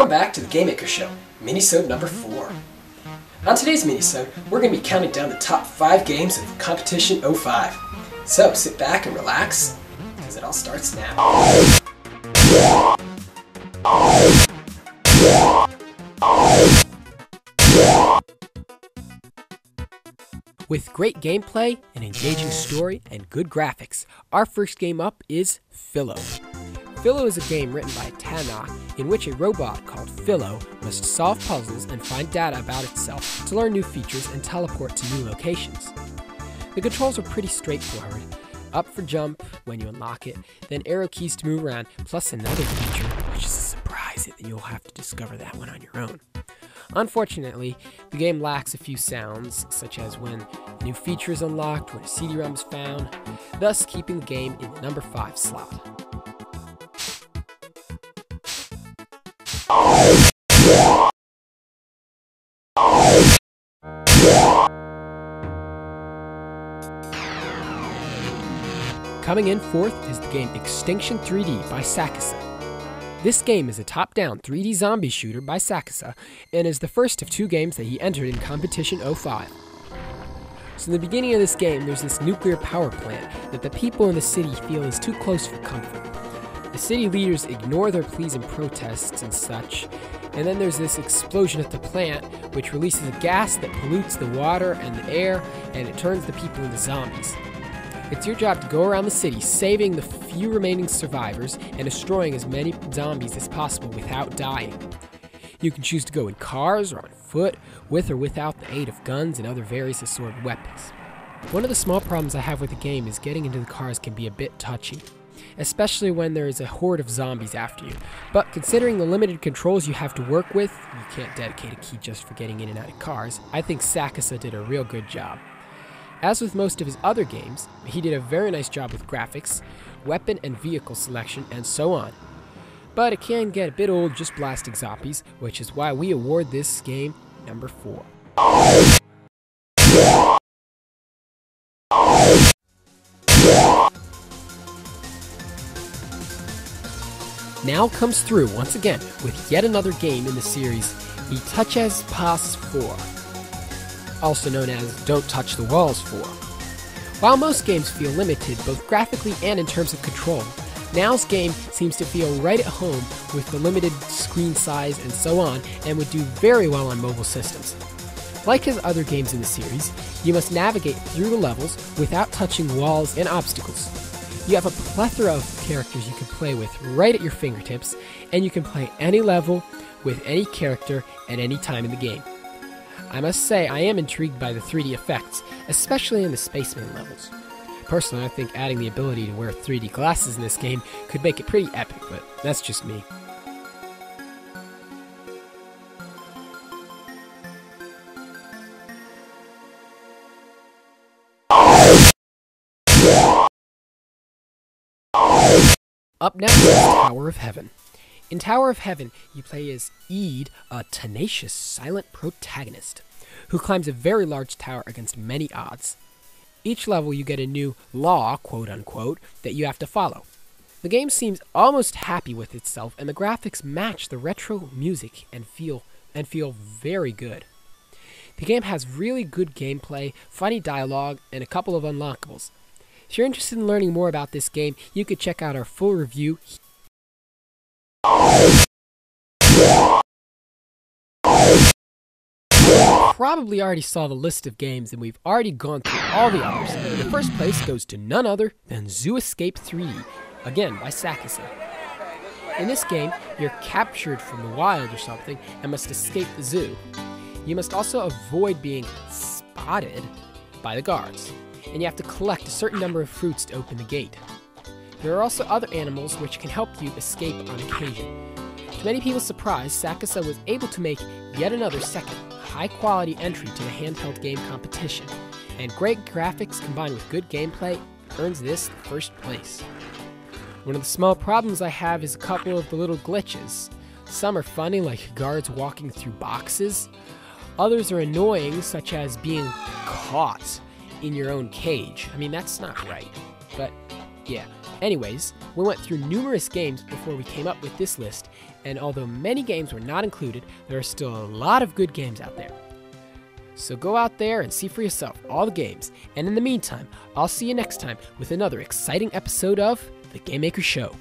Welcome back to the Game Maker Show, Minisode number 4. On today's Minisode, we're going to be counting down the top 5 games of Competition 05. So sit back and relax, because it all starts now. With great gameplay, an engaging story, and good graphics, our first game up is Philo. Philo is a game written by Tana, in which a robot called Philo must solve puzzles and find data about itself to learn new features and teleport to new locations. The controls are pretty straightforward. Up for jump when you unlock it, then arrow keys to move around, plus another feature, which is a surprise, and you'll have to discover that one on your own. Unfortunately, the game lacks a few sounds, such as when a new feature is unlocked, when a CD-ROM is found, thus keeping the game in the number 5 slot. Coming in fourth is the game Extinction 3D by Sakusa. This game is a top-down 3D zombie shooter by Sakusa and is the first of 2 games that he entered in Competition 05. So in the beginning of this game, there's this nuclear power plant that the people in the city feel is too close for comfort. The city leaders ignore their pleas and protests and such, and then there's this explosion at the plant which releases a gas that pollutes the water and the air, and it turns the people into zombies. It's your job to go around the city, saving the few remaining survivors and destroying as many zombies as possible without dying. You can choose to go in cars or on foot, with or without the aid of guns and other various assorted weapons. One of the small problems I have with the game is getting into the cars can be a bit touchy, especially when there is a horde of zombies after you. But considering the limited controls you have to work with, you can't dedicate a key just for getting in and out of cars, I think Sakusa did a real good job. As with most of his other games, he did a very nice job with graphics, weapon and vehicle selection, and so on. But it can get a bit old just blasting zombies, which is why we award this game number 4. Now comes through once again with yet another game in the series, TGMS Minisode 4. Also known as Don't Touch the Walls 4. While most games feel limited both graphically and in terms of control, Now's game seems to feel right at home with the limited screen size and so on, and would do very well on mobile systems. Like his other games in the series, you must navigate through the levels without touching walls and obstacles. You have a plethora of characters you can play with right at your fingertips, and you can play any level with any character at any time in the game. I must say I am intrigued by the 3D effects, especially in the spaceman levels. Personally, I think adding the ability to wear 3D glasses in this game could make it pretty epic, but that's just me. Up next is Tower of Heaven. In Tower of Heaven, you play as Eid, a tenacious, silent protagonist, who climbs a very large tower against many odds. Each level you get a new law, quote-unquote, that you have to follow. The game seems almost happy with itself, and the graphics match the retro music and feel very good. The game has really good gameplay, funny dialogue, and a couple of unlockables. If you're interested in learning more about this game, you could check out our full review. Probably already saw the list of games, and we've already gone through all the others. The first place goes to none other than Zoo Escape 3D, again by Sakusa. In this game, you're captured from the wild or something and must escape the zoo. You must also avoid being spotted by the guards, and you have to collect a certain number of fruits to open the gate. There are also other animals which can help you escape on occasion. To many people's surprise, Sakusa was able to make yet another second, high-quality entry to the handheld game competition, and great graphics combined with good gameplay earns this first place. One of the small problems I have is a couple of the little glitches. Some are funny, like guards walking through boxes. Others are annoying, such as being caught in your own cage. I mean, that's not right, but yeah. Anyways, we went through numerous games before we came up with this list, and although many games were not included, there are still a lot of good games out there. So go out there and see for yourself all the games, and in the meantime, I'll see you next time with another exciting episode of The Game Maker Show.